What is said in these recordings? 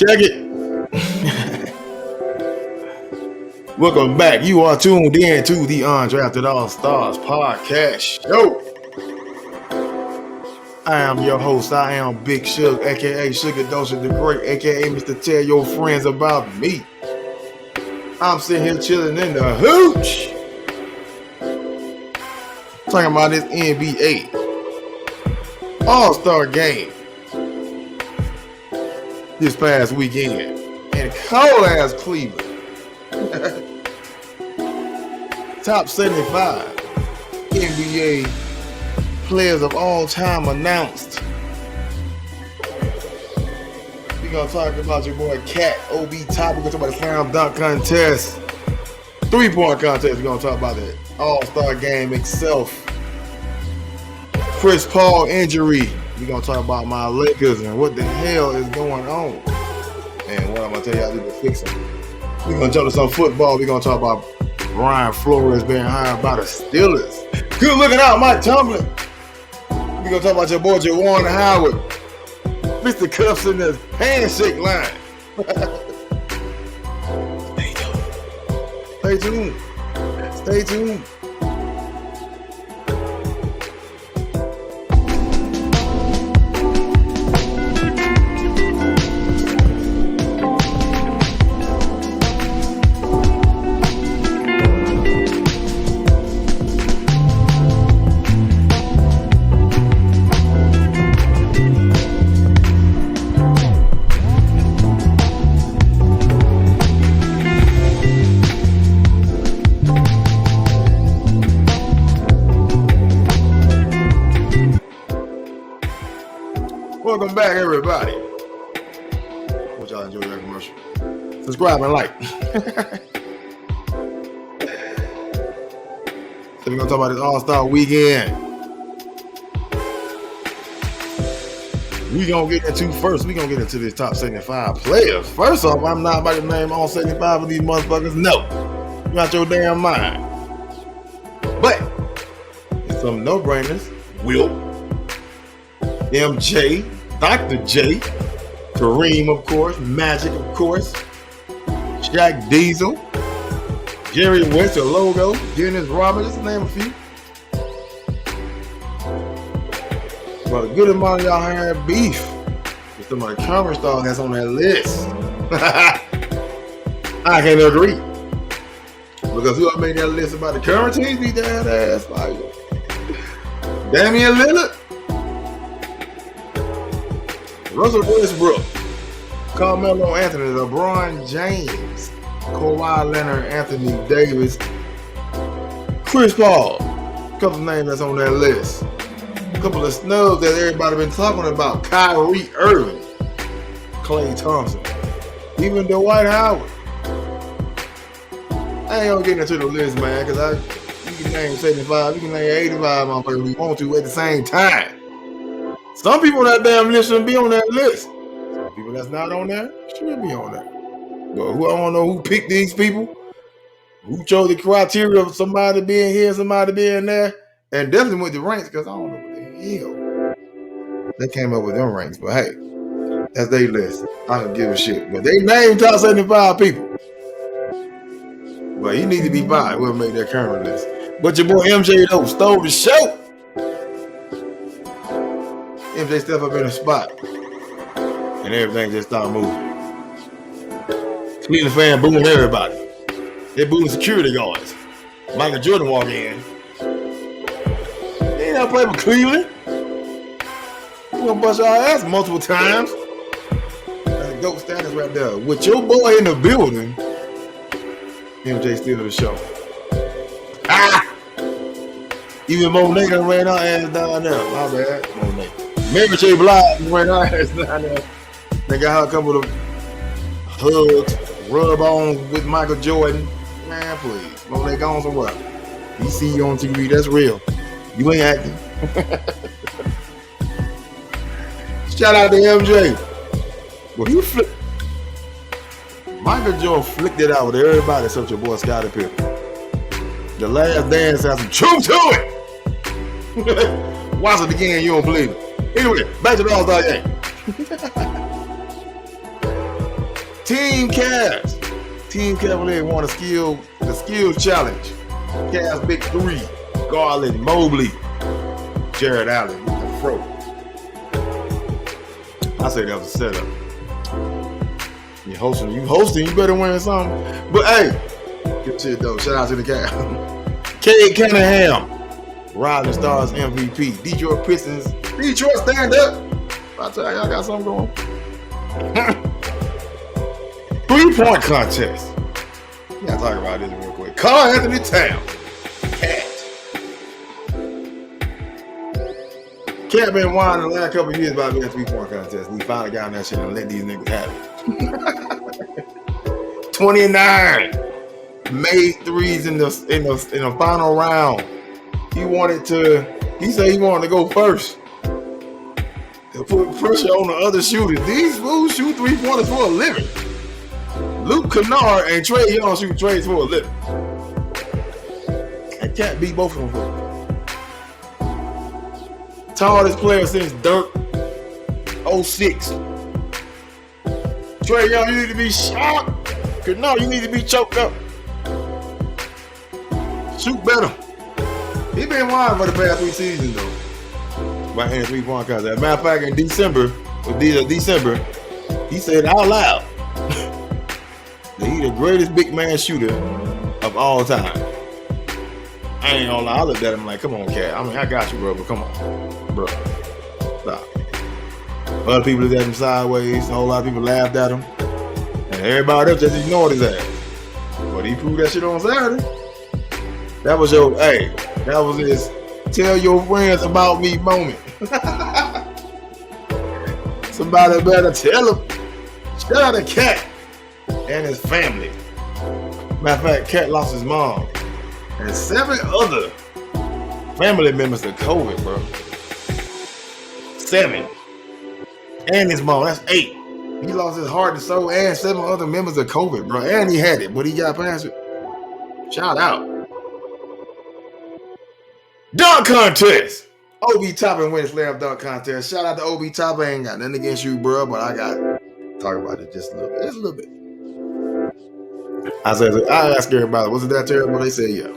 Check it. Welcome back. You are tuned in to the UnDrafted AllStarz podcast show. I am your host. I am Big Sugar, aka Sugar Dosha the Great, aka Mr. Tell Your Friends About Me. I'm sitting here chilling in the hooch, talking about this NBA AllStar Game this past weekend in cold ass Cleveland. Top 75 NBA players of all time announced. We're gonna talk about your boy Cat, OB Top. We're gonna talk about the slam dunk contest, 3-point contest. We're gonna talk about the All-Star Game itself, Chris Paul injury. We're gonna talk about my Lakers and what the hell is going on and what I'm gonna tell y'all to fix them. We're gonna jump to some football. We're gonna talk about Flores being hired by the Steelers. Good looking out, Mike Tomlin. We're gonna talk about your boy Juwan Howard, Mr. Cuffs in the handshake line. Stay tuned. Stay tuned. Welcome back, everybody. Hope y'all enjoy that commercial. Subscribe and like. So we're gonna talk about this All-Star weekend. We're gonna get into this top 75 players. First off, I'm not about to name all 75 of these motherfuckers. No. You're out your damn mind. But it's some no-brainers. Wilt, MJ, Dr. J, Kareem, of course, Magic, of course, Shaq Diesel, Jerry West, the logo, Dennis Roberts, just to name a few. But a good amount of y'all had beef with some of the current stars that's on that list. I can't agree. Because who made that list about the current teams beat that ass? Like Damian Lillard, Russell Westbrook, Carmelo Anthony, LeBron James, Kawhi Leonard, Anthony Davis, Chris Paul. A couple of names that's on that list. A couple of snubs that everybody been talking about. Kyrie Irving, Klay Thompson, even Dwight Howard. I ain't gonna get into the list, man, because you can name 75, you can name 85 motherfuckers you want to at the same time. Some people on that damn list shouldn't be on that list. Some people that's not on there should be on there. But I don't know who picked these people, who chose the criteria of somebody being here, somebody being there, and definitely with the ranks, because I don't know what the hell they came up with them ranks. But hey, that's their list. I don't give a shit. But they named top 75 people. But he need to be fired. We'll make that current list. But your boy MJ though stole the show. MJ step up in the spot, and everything just started moving. Cleveland fan booing everybody. They booing security guards. Michael Jordan walk in. He ain't never played for Cleveland. He gonna bust your ass multiple times. That's a GOAT status right there. With your boy in the building, MJ stealing the show. Ah! Even Monet done ran our ass down there. My bad, Monet. Mary J. Blige ran our ass down there. They got her a couple of hugs, rub-ons with Michael Jordan. Man, please. Monet gone somewhere. He see you on TV, that's real. You ain't acting. Shout out to MJ. Well, you flip. Michael Jordan flicked it out with everybody except your boy Scottie Pippen. The Last Dance has some truth to it. Watch it again, you don't believe it. Anyway, back to the All-Star Game. Team Cavs. Team Cavaliers won the skill challenge. Cavs big three. Garland, Mobley, Jared Allen with the fro. I say that was a setup. You hosting, you better win something. But hey, good shit though. Shout out to the Cavs. Cade Cunninngham, Rising Stars MVP. Detroit Pistons. Detroit stand up. I tell y'all got something going. 3-point contest. We gotta talk about this real quick. Karl Anthony Towns. Cat been whining the last couple of years about being a 3-point contest. We finally got on that shit and let these niggas have it. 29 made threes in the final round. He said he wanted to go first. To put pressure on the other shooters. These fools shoot 3-pointers for a living. Luke Kennard and Trey Young shoot trades for a living. I can't beat both of them. Tallest player since Dirk 06. Trey Young, you need to be shot. Kennard, you need to be choked up. Shoot better. He been whining for the past 3 seasons though. By hitting 3-point contest. As a matter of fact, in December, he said out loud that he's the greatest big man shooter of all time. I ain't gonna lie, I looked at him like, come on, Cat. I mean, I got you, bro, but come on. Bro, stop. Other people looked at him sideways. A whole lot of people laughed at him. And everybody else just ignored his ass. But he proved that shit on Saturday. That was his tell your friends about me moment. Somebody better tell him. Shout out to Cat and his family. Matter of fact, Cat lost his mom and 7 other family members to COVID, bro. 7. And his mom, that's 8. He lost his heart and soul and 7 other members of COVID, bro. And he had it, but he got past it. Shout out. Dunk contest. OB Toppin wins slam dunk contest. Shout out to OB Toppin. I ain't got nothing against you, bro, but I got to talk about it just a little bit. Just a little bit. I asked everybody, was it that terrible? They said, yeah.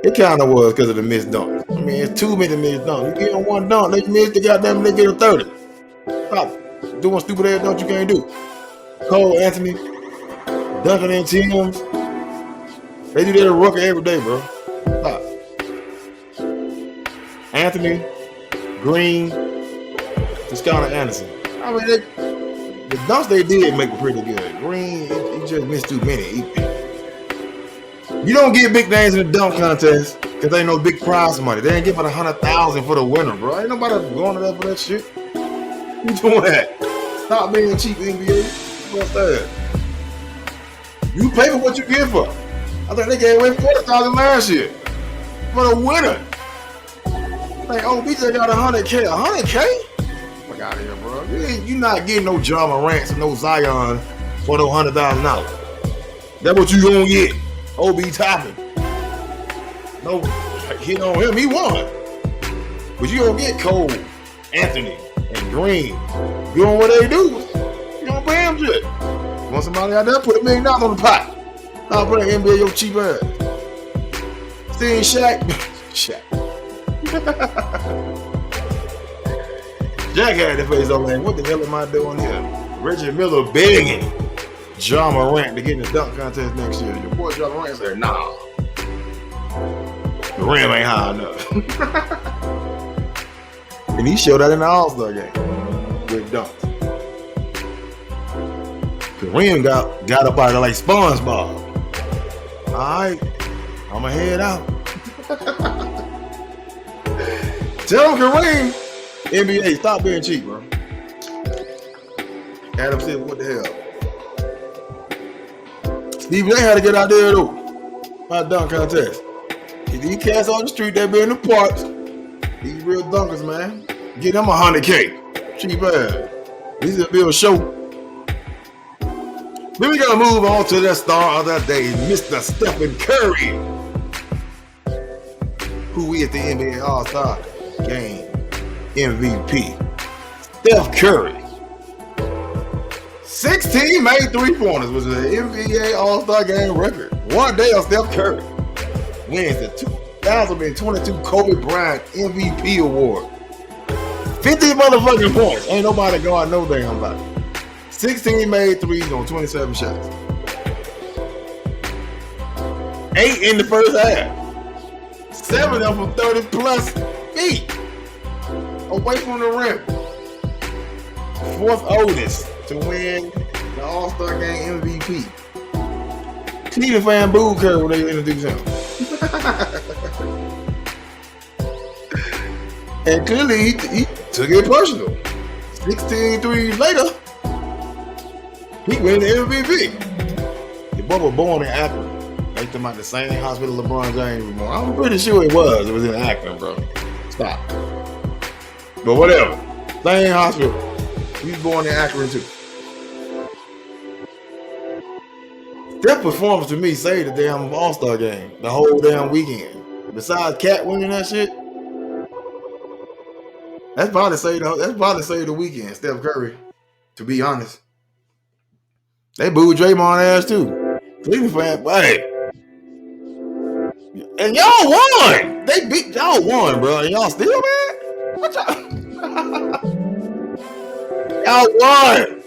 It kind of was because of the missed dunk. I mean, it's too many missed dunks. You get on one dunk, they miss the goddamn, they get a 30. Stop doing stupid ass dunks you can't do. Cole Anthony, dunking in teams. They do that at Rucker every day, bro. Stop. Anthony, Green, Toscana Anderson. I mean, the dunks they did make it pretty good. Green, he just missed too many. You don't get big names in the dunk contest because they ain't no big prize money. They ain't giving $100,000 for the winner, bro. Ain't nobody going to that for that shit. You doing that? Stop being cheap, NBA. What's that? You pay for what you get for. I think they gave away $40,000 last year for the winner. Like, oh, we just got $100K. $100K? Fuck out of here, bro. You not getting no John Morant and no Zion for those $100,000. That's what you gonna get. OB Toppin. No hit on him. He won. But you gonna get Cole, Anthony, and Green doing what they do. You don't pay him shit. Want somebody out there? Put $1 million on the pot. I'll put an NBA your cheap ass. Seen Shaq. Shaq. Jack had the face on man. What the hell am I doing here? Reggie Miller begging John Morant to get in the dunk contest next year. Your boy John Morant said, nah. The rim ain't high enough. And he showed that in the AllStar game with dunks. Kareem got up out of like SpongeBob. Alright, I'ma head out. Tell him, Kareem, NBA, stop being cheap, bro. Adam said, what the hell? Steve J had to get out there though. My dunk contest. If these cats on the street, they be in the parks. These real dunkers, man. Get them $100K. Cheap ass. These will be a show. Then we gotta move on to the star of the day, Mr. Stephen Curry, who is the NBA AllStar Game MVP. Steph Curry, 16 made 3-pointers, which is an NBA All-Star Game record. One day on Steph Curry wins the 2022 Kobe Bryant MVP award. 50 motherfucking points. Ain't nobody guard no damn body. 16 made threes on 27 shots. 8 in the first half. 7 of them from 30 plus feet. Away from the rim. 4th oldest to win the All-Star Game MVP. Cleveland fan booed Curry when they introduced him. And clearly he took it personal. 16 threes later, he win the MVP. The boy was born in Akron. They talking about the same hospital LeBron James was born. I'm pretty sure it was. It was in Akron, bro. Stop. But whatever. Same hospital. He was born in Akron too. That performance to me saved the damn All-Star Game. The whole damn weekend. Besides Cat winning that shit. That's probably saved the weekend, Steph Curry, to be honest. They booed Draymond ass too. Cleveland fan, hey. And y'all won. They beat y'all won, bro. And y'all still mad? What y'all? Y'all won.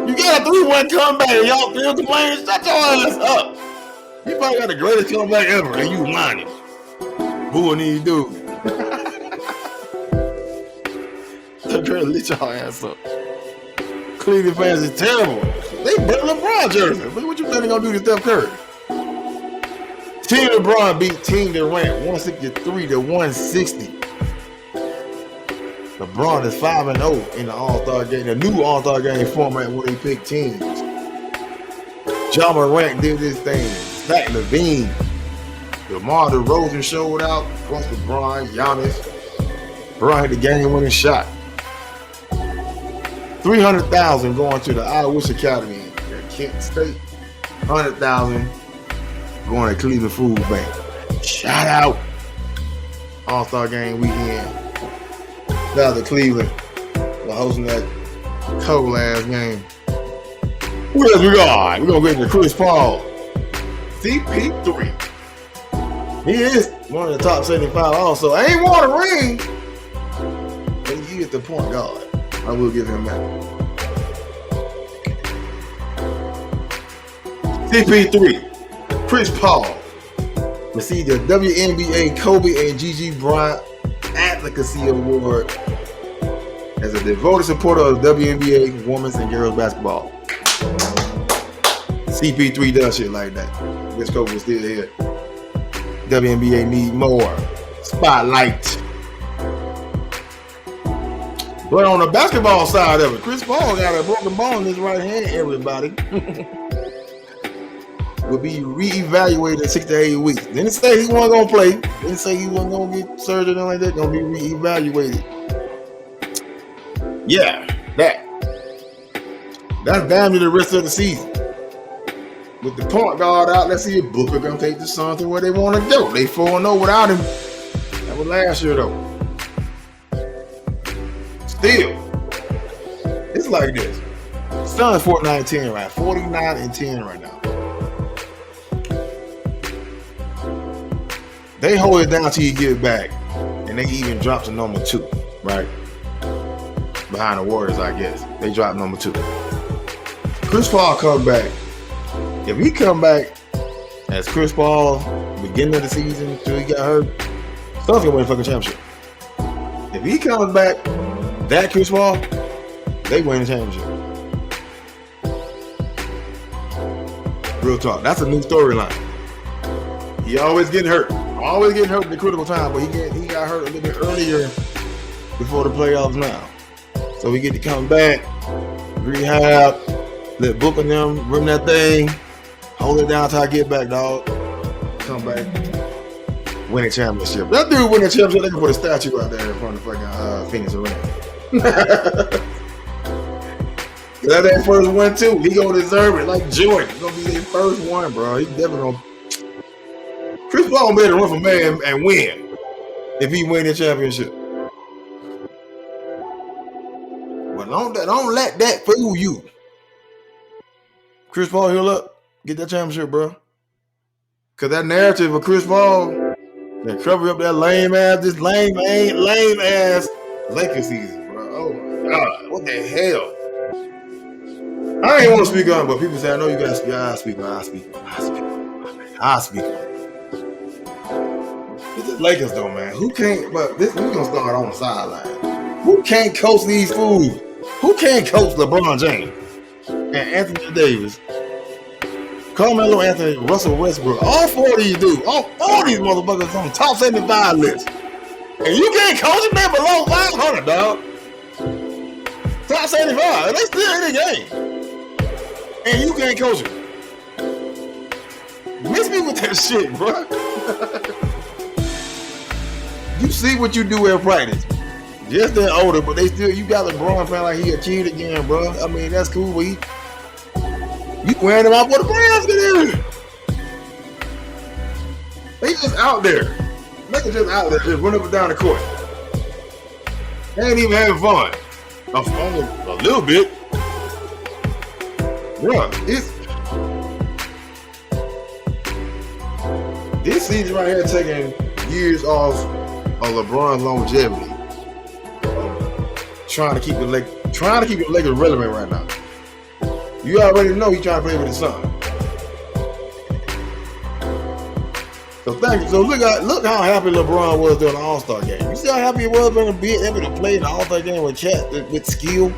You got a 3-1 comeback and y'all still complaining? Shut your ass up. You probably got the greatest comeback ever and you whining. Booing these dudes. Steph Curry lit y'all ass up. Cleveland fans is terrible. They beat LeBron jersey. Look what you think they gonna do to Steph Curry. Team LeBron beat Team Durant 163-160. LeBron is 5-0 in the All-Star Game, the new All-Star Game format where they pick teams. Ja Morant did this thing. Zach Levine. DeMar DeRozan showed out. Plus LeBron, Giannis. LeBron hit the game-winning shot. $300,000 going to the Irish Academy at Kent State. $100,000 going to Cleveland Food Bank. Shout out. All-Star Game weekend. Shout out to Cleveland for hosting that cold ass game. Who else we got? We're gonna get into Chris Paul. CP3. He is one of the top 75 also. I ain't won a ring, but he is the point guard. I will give him that. CP3, Chris Paul received the WNBA Kobe and Gigi Bryant Advocacy Award as a devoted supporter of WNBA women's and girls basketball. CP3 does shit like that. This Kobe was still here. WNBA need more spotlight. But on the basketball side of it, Chris Paul got a broken bone in his right hand, everybody. Will be reevaluated in 6 to 8 weeks. Didn't say he wasn't gonna play. Didn't say he wasn't gonna get surgery or like that. Gonna be reevaluated. Yeah, that's damn near the rest of the season. With the point guard out, let's see if Booker gonna take the Suns to where they want to go. They 4-0 without him. That was last year though. Still, it's like this. Suns 49-10 right, 49-10 right now. They hold it down till you get back, and they even drop to number 2, right? Behind the Warriors, I guess. They drop number 2. Chris Paul come back. If he come back as Chris Paul, beginning of the season, till he got hurt, Suns gonna win the fucking championship. If he comes back, that Chris Paul, they win the championship. Real talk. That's a new storyline. He always getting hurt. Always getting hurt at the critical time, but he got hurt a little bit earlier before the playoffs now. So we get to come back, rehab, let Booker and them run that thing, hold it down till I get back, dog. Come back, win a championship. That dude win a championship, they can put a statue out there in front of the fucking Phoenix Arena. That first one too. He gonna deserve it like Jordan. It's gonna be his first one, bro. He definitely gonna. Chris Paul made a run for man and win if he win the championship. But don't let that fool you. Chris Paul heal up, get that championship, bro. Cause that narrative of Chris Paul that cover up that lame ass Lakers season, bro. Oh my God, what the hell? I ain't want to speak on it, but people say I know you guys speak. I speak. It's the Lakers though, man. Who can't? But this we gonna start on the sideline. Who can't coach these fools? Who can't coach LeBron James and Anthony Davis? Carmelo Anthony, Russell Westbrook, all four of these dudes, all these motherfuckers on the top 75 list. And you can't coach them, man, below 500, dog. Top 75, and they still in the game. And you can't coach them. Miss me with that shit, bro. You see what you do at practice. Just they're older, but they still, you got LeBron playing like he a kid again, bro. I mean, that's cool, but you wearing them out for the players get in. They just out there. They just out there, just run up and down the court. They ain't even having fun. A little bit. Bro, this season right here taking years off of LeBron's longevity. Trying to keep the Lakers relevant right now. You already know he's trying to play with his son. So thank you. So look how happy LeBron was during the AllStar game. You see how happy he was being able to play in the AllStar game with cats with skill.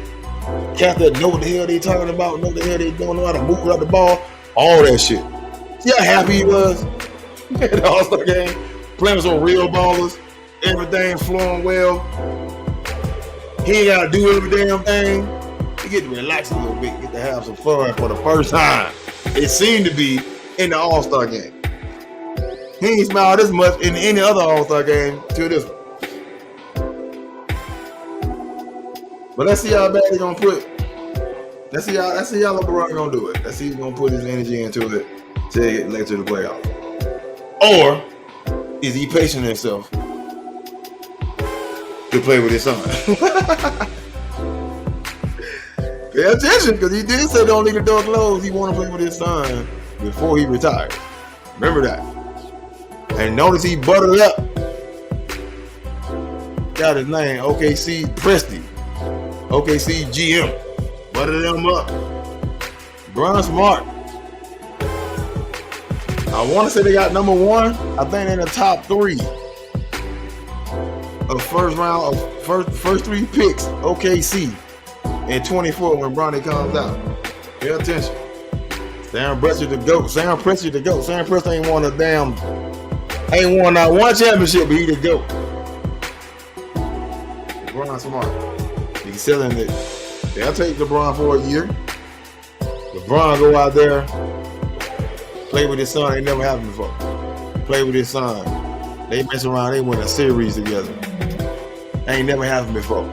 Cats that know what the hell they talking about, know what the hell they don't know how to move out the ball, all that shit. See how happy he was in the AllStar game, playing with some real ballers, everything flowing well. He ain't gotta do every damn thing. He get to relax a little bit, get to have some fun for the first time. It seemed to be in the AllStar game. He ain't smiled this much in any other AllStar game till this one. But let's see how bad he's gonna put. Let's see how LeBron gonna do it. Let's see if he's gonna put his energy into it to get later to the playoffs. Or is he pacing himself to play with his son? Pay attention, because he did say don't leave the door closed. He want to play with his son before he retires. Remember that. And notice he buttered up. Got his name, OKC Presty. OKC GM. Buttered them up. Bron Smart. I want to say they got number one. I think they're in the top 3 of first round of first 3 picks. OKC. In 24 when Bronny comes out. Pay attention. Sam Presti the GOAT. Sam Presti ain't won not one championship, but he the GOAT. LeBron Smart. He's selling it. They'll take LeBron for a year. LeBron go out there, play with his son. Ain't never happened before. Play with his son. They mess around, they win a series together. Ain't never happened before.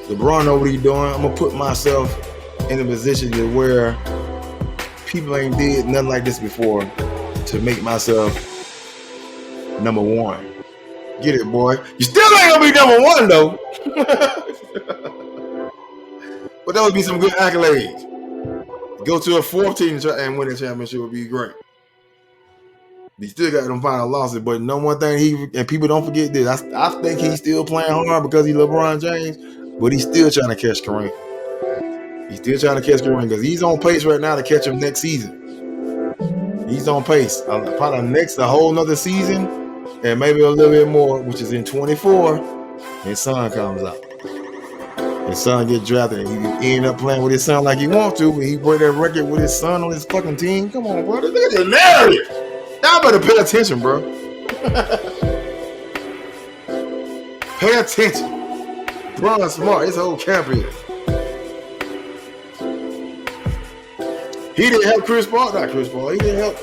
LeBron know what he's doing. I'm gonna put myself in a position to where people ain't did nothing like this before to make myself number one. Get it, boy. You still ain't gonna be number one though. But that would be some good accolades. Go to a 4th team and win a championship would be great. He still got them final losses, but no one thing and people don't forget this. I think he's still playing hard because he's LeBron James. But he's still trying to catch Kareem. He's still trying to catch Kareem because he's on pace right now to catch him next season. He's on pace. Probably a whole nother season and maybe a little bit more, which is in 24. His son comes out. His son gets drafted and he end up playing with his son like he wants to, but he break that record with his son on his fucking team. Come on, bro. Look at the narrative. Y'all better pay attention, bro. Pay attention. Bron Smart, his whole camp here. He didn't help Chris Paul. Not Chris Paul. He didn't help.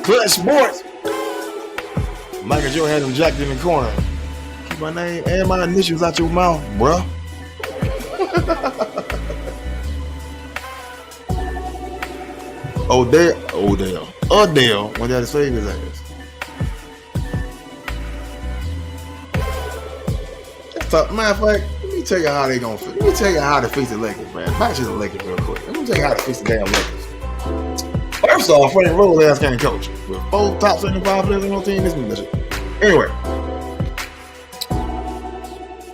Clutch Sports. Michael Jordan had him jacked in the corner. Keep my name and my initials out your mouth, bro. Odell went down to save his ass. Matter of fact, let me me tell you how they gonna fit. Let me tell you how to fix the Lakers, man. Back to the Lakers real quick. Let me tell you how to fix the damn Lakers. First off, Frank Rose ass can't coach. With 4 top 75 players on your team, this is shit. Anyway,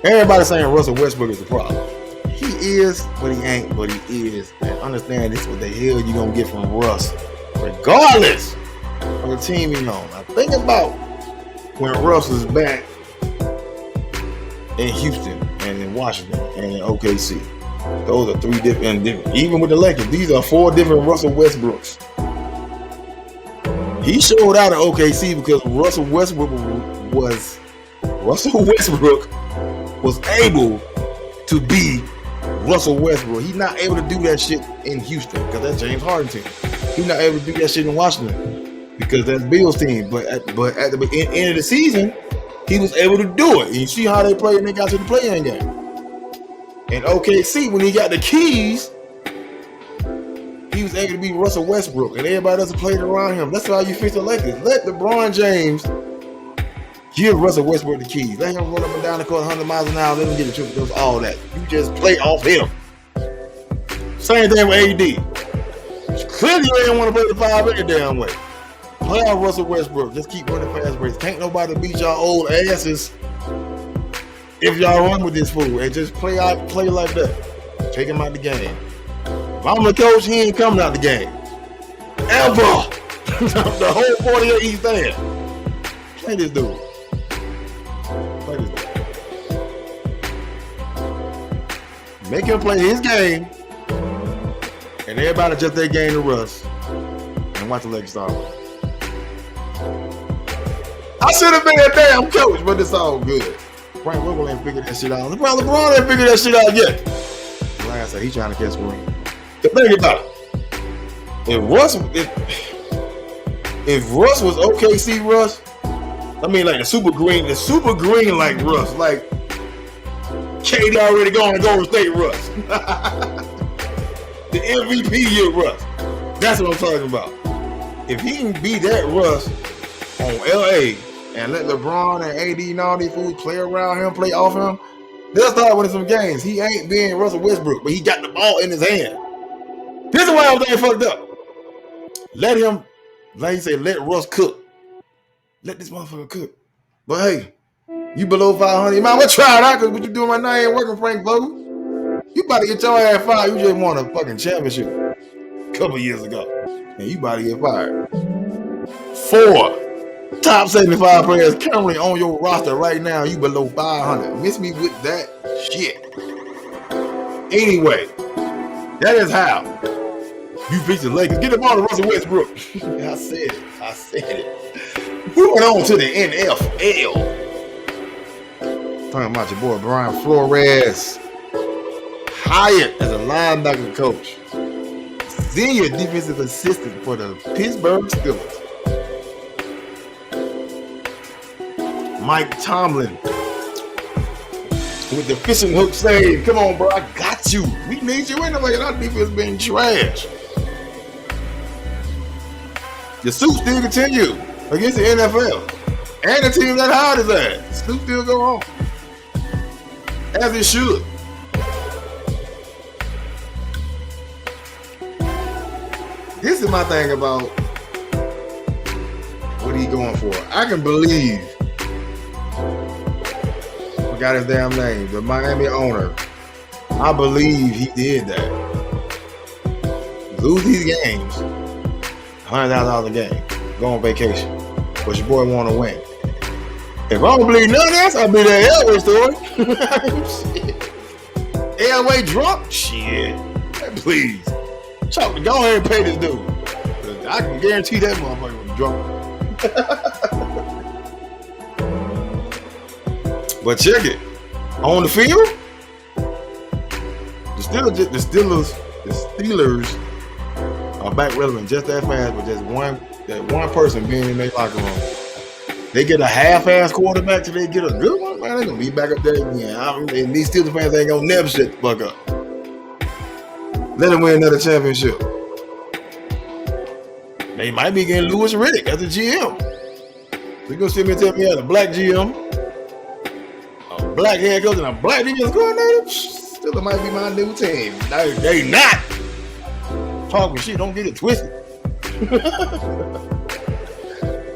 everybody saying Russell Westbrook is the problem. He is, but he ain't, but he is. And understand this is what the hell you gonna get from Russ, regardless of the team he's on. Now think about when Russ was back in Houston and in Washington and in OKC. Those are 3 different, even with the Lakers, these are 4 different Russell Westbrooks. He showed out at OKC because Russell Westbrook was able to be Russell Westbrook. He's not able to do that shit in Houston because that's James Harden team. He's not able to do that shit in Washington because that's Bill's team. But at the end of the season, he was able to do it. And you see how they played and they got to the play-in game. And OKC, when he got the keys, he was able to be Russell Westbrook, and everybody else played around him. That's how you fix the Lakers. Let LeBron James give Russell Westbrook the keys. Let him run up and down the court 100 miles an hour. Let him get the triple doubles, all that. You just play off him. Same thing with AD. Clearly, you ain't want to play the 5 any damn way. Play off Russell Westbrook. Just keep running fast breaks. Can't nobody beat y'all old asses if y'all run with this fool. And just play like that. Take him out the game. If I'm the coach, he ain't coming out the game. Ever. The whole 48 he's there. Play this dude. Play this dude. Make him play his game. And everybody just their game to Russ. And watch the Lakers start with. I should have been a damn coach, but it's all good. Frank Vogel ain't figured that shit out. LeBron ain't figured that shit out yet. Like I said, he's trying to catch Green. The thing about it, if Russ was OKC Russ, I mean like the super green like Russ, like Cade already gone to Golden State Russ. The MVP year Russ. That's what I'm talking about. If he can be that Russ on LA and let LeBron and AD and all these fools play around him, play off him, they'll start winning some games. He ain't being Russell Westbrook, but he got the ball in his hand. This is why everything fucked up. Let him, like you say, let Russ cook. Let this motherfucker cook. But hey, you below 500, you might well try it out because what you doing right now ain't working, Frank Vogel. You about to get your ass fired. You just won a fucking championship a couple years ago. And you about to get fired. 4 top 75 players currently on your roster right now. You below 500. Miss me with that shit. Anyway, that is how you fix the Lakers. Get the ball to Russell Westbrook. I said it. Moving on to the NFL. Talking about your boy Brian Flores. Hired as a linebacker coach. Senior defensive assistant for the Pittsburgh Steelers. Mike Tomlin with the fishing hook save. Come on, bro. I got you. We need you anyway. Our defense been trash. The suit still continue against the NFL. And the team that hired his ass. The suit still go on. As it should. This is my thing about what he going for. I can believe, I forgot his damn name, the Miami owner. I believe he did that. Lose these games, $100,000 a game, go on vacation, but your boy want to win. If I don't believe none of this, I'll be that Elway story. Shit. Elway drunk? Shit. Please. Chuck, go ahead and pay this dude. I can guarantee that motherfucker was drunk. But check it. On the field, the Steelers are back relevant just that fast with just one person being in their locker room. They get a half-ass quarterback till they get a good one, man, they're gonna be back up there again. And these Steelers fans ain't gonna never shut the fuck up. Let them win another championship. They might be getting Louis Riddick as a GM. So you're gonna sit me and tell me I had a black GM, a black head coach and a black defensive coordinator, still might be my new team. They not talking shit. Don't get it twisted.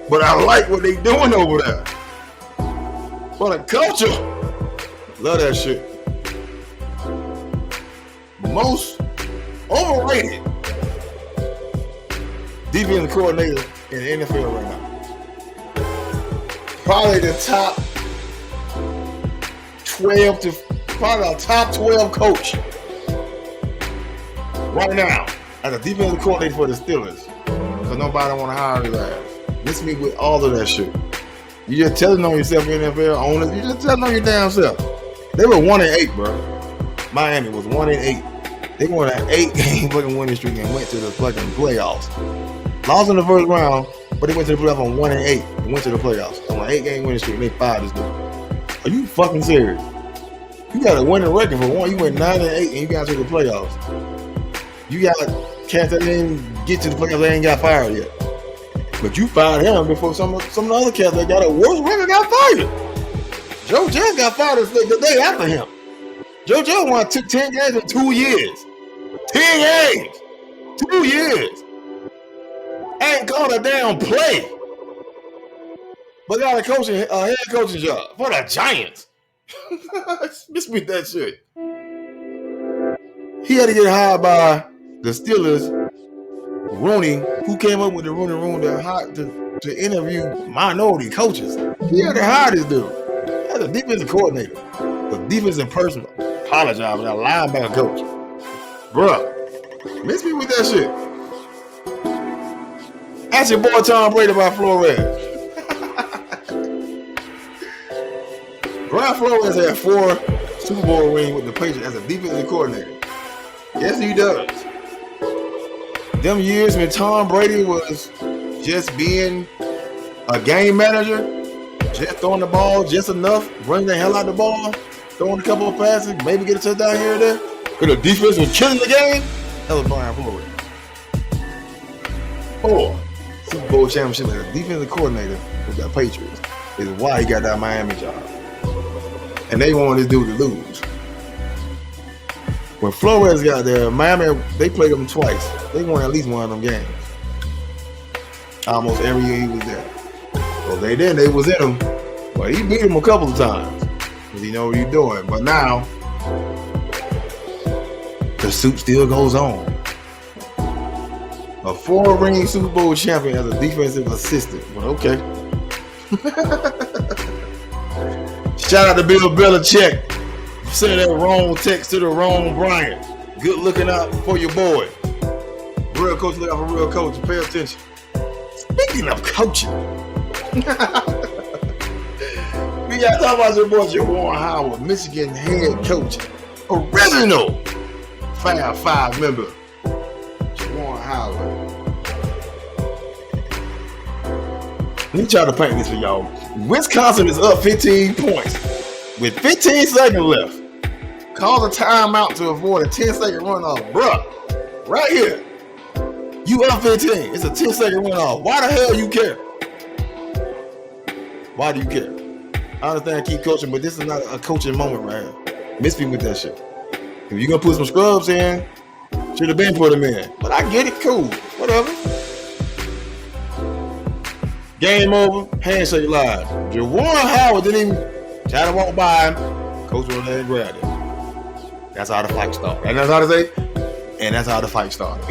But I like what they doing over there. For the culture, love that shit. Most overrated defensive coordinator in the NFL right now. Probably the top 12 to probably the top 12 coach right now as a defensive coordinator for the Steelers. So nobody want to hire his ass. Miss me with all of that shit. You just telling on yourself, NFL owners. You just telling on your damn self. They were 1-8, bro. Miami was 1-8. They won an 8-game fucking winning streak and went to the fucking playoffs. Lost in the first round, but they went to the playoffs on 1-8 and went to the playoffs on an 8-game winning streak and they fired this dude. Are you fucking serious? You got a winning record for one. You went 9-8 and you got to the playoffs. You got cats that didn't get to the playoffs. They ain't got fired yet. But you fired him before some of the other cats that got a worse record got fired. Joe Judge got fired the day after him. Joe Judge took 10 games in 2 years. 10 games. 2 years. Ain't called a damn play. But got a head coaching job for the Giants. Miss me that shit. He had to get hired by the Steelers. Rooney, who came up with the Rooney rule to interview minority coaches. He had to hire this dude. As a defensive coordinator. A defensive person. Apologize for that linebacker coach. Bruh. Miss me with that shit. Ask your boy Tom Brady about Flores. Brian Flores had 4 Super Bowl rings with the Patriots as a defensive coordinator. Yes, he does. Them years when Tom Brady was just being a game manager, just throwing the ball just enough, running the hell out the ball, throwing a couple of passes, maybe get a touchdown here and there, but the defense was killing the game, that was Brian Flores. 4 Super Bowl championship as a defensive coordinator with the Patriots is why he got that Miami job. And they wanted this dude to lose. When Flores got there, Miami, they played them twice. They won at least one of them games. Almost every year he was there. So they was in him. But he beat him a couple of times. Because he know what he's doing. But now, the suit still goes on. A 4-ring Super Bowl champion as a defensive assistant. But okay. Shout out to Bill Belichick. Send that wrong text to the wrong Brian. Good looking out for your boy. Real coach, look out for real coach. Pay attention. Speaking of coaching, we got to talk about your boy Juwan Howard, Michigan head coach, original Fab 5 member, Juwan Howard. Let me try to paint this for y'all. Wisconsin is up 15 points with 15 seconds left. Call a timeout to avoid a 10-second runoff. Bruh, right here. You up 15. It's a 10-second runoff. Why the hell you care? Why do you care? I understand I keep coaching, but this is not a coaching moment right here. Miss me with that shit. If you're going to put some scrubs in, should have been put them in. But I get it. Cool. Whatever. Game over. Handshake live. Juwan Howard didn't even try to walk by him. Coach went there and grabbed him. That's how the fight started. And that's how to say, and that's how the fight started.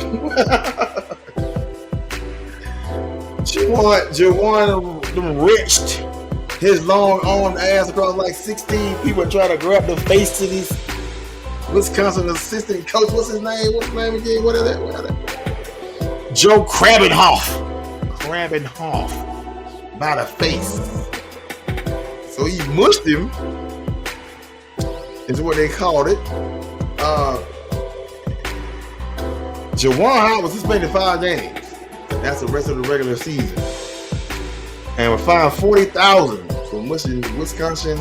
Juwan wrenched his long armed ass across like 16 people and try to grab the face to these Wisconsin assistant coach. What's his name? What's his name again? What is that? Joe Krabbenhoff by the face. So he mushed him, is what they called it. Juwan Howard was suspended 5 games. That's the rest of the regular season. And was fined $40,000 for mushing Wisconsin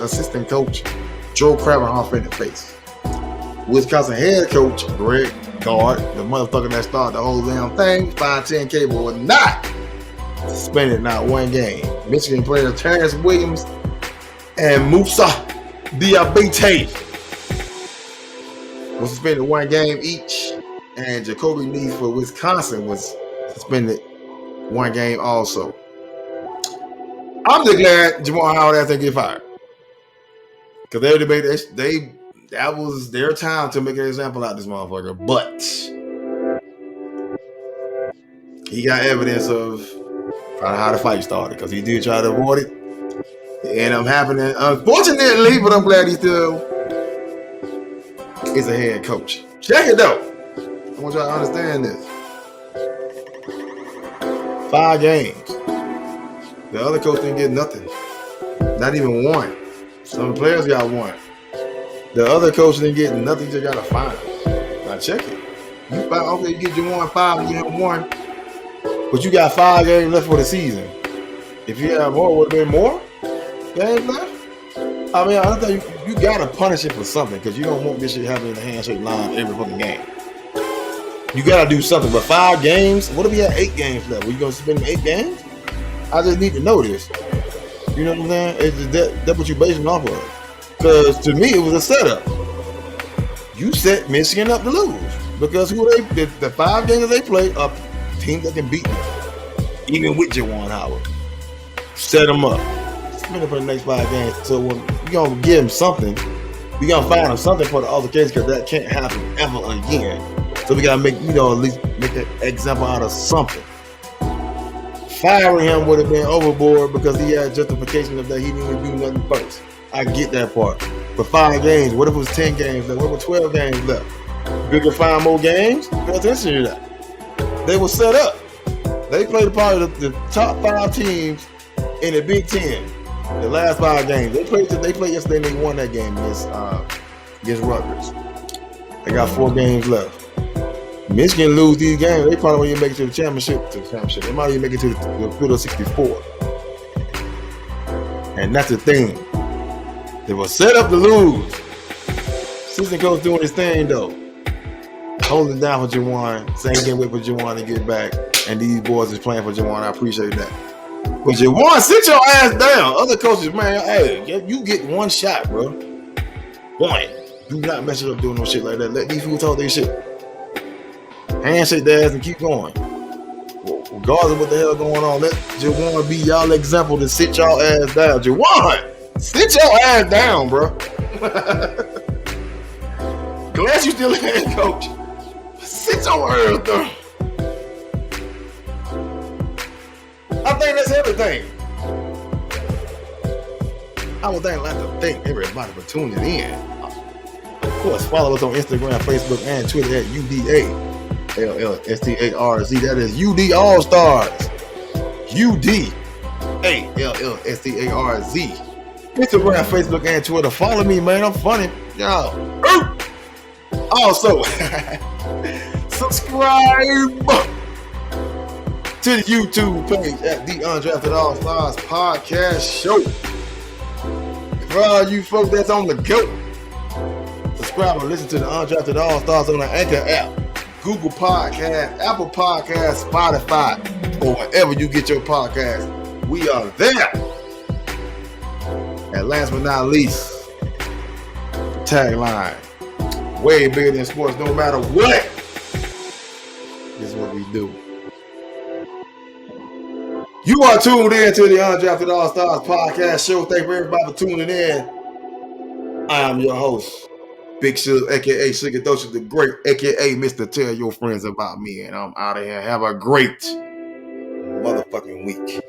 assistant coach Joe Krabbenhoff in the face. Wisconsin head coach Greg Gard, the motherfucker that started the whole damn thing, fined $10K, but was not suspended not 1 game. Michigan player Terrence Williams and Musa Diabate was suspended 1 game each, and Jacoby Neese for Wisconsin was suspended 1 game also. I'm just glad Juwan Howard has to get fired, because that was their time to make an example out of this motherfucker. But he got evidence of how the fight started, because he did try to avoid it. It ended up happening, unfortunately, but I'm glad he still is a head coach. Check it though. I want y'all to understand this. 5 games. The other coach didn't get nothing. Not even 1. Some players got 1. The other coach didn't get nothing, you just got a fine. Now check it. You get your 1-5 and you have 1. But you got 5 games left for the season. If you have more, would have been more games left? I mean, I think you gotta punish it for something, because you don't want this shit happening in the handshake line every fucking game. You gotta do something. But 5 games? What if we had 8 games left? Were you gonna spend 8 games? I just need to know this. You know what I'm saying? That's what you're basing off of. Because to me, it was a setup. You set Michigan up to lose, because the 5 games they play are teams that can beat them, even with Juwan Howard. Set them up. Spend it for the next 5 games. So when we're gonna give him something, we're gonna find him something for the altercation, because that can't happen ever again. So we gotta make, at least make an example out of something. Firing him would have been overboard, because he had justification of that he didn't do nothing first. I get that part. But 5 games, what if it was 10 games left? What if 12 games left? You can find more games? Pay attention to that. They were set up. They played a part of the top 5 teams in the Big Ten. The last 5 games. They played yesterday and they won that game against Rutgers. They got 4 games left. Michigan lose these games, they probably won't even make it to the championship. They might even make it to the field of 64. And that's the thing. They were set up to lose. Assistant coach doing his thing though. Holding down for Juwan, saying he can't wait for Juwan to get back. And these boys is playing for Juwan. I appreciate that. But Juwan, sit your ass down. Other coaches, man, hey, you get 1 shot, bro. 1. Do not mess it up doing no shit like that. Let these people talk their shit. Handshake their ass and keep going. Regardless of what the hell going on, let Juwan be y'all example to sit y'all ass down. Juwan, sit your ass down, bro. Glad you still head coach. Sit your ass down. I think that's everything. I would like to thank everybody for tuning in. Of course, follow us on Instagram, Facebook, and Twitter at UDALLSTARZ. That is UD AllStarz. UDALLSTARZ. Instagram, Facebook, and Twitter. Follow me, man. I'm funny. Y'all. Also, subscribe to the YouTube page at the UnDrafted AllStarz Podcast Show. For all you folks that's on the go, subscribe and listen to the UnDrafted AllStarz on the Anchor app, Google Podcast, Apple Podcast, Spotify, or wherever you get your podcast. We are there. And last but not least, the tagline, way bigger than sports, no matter what. This is what we do. You are tuned in to the UnDrafted AllStarz Podcast Show. Thank you everybody for tuning in. I am your host, Big Sugar, a.k.a. Sugar Dosha the Great, a.k.a. Mr. Tell Your Friends About Me. And I'm out of here. Have a great motherfucking week.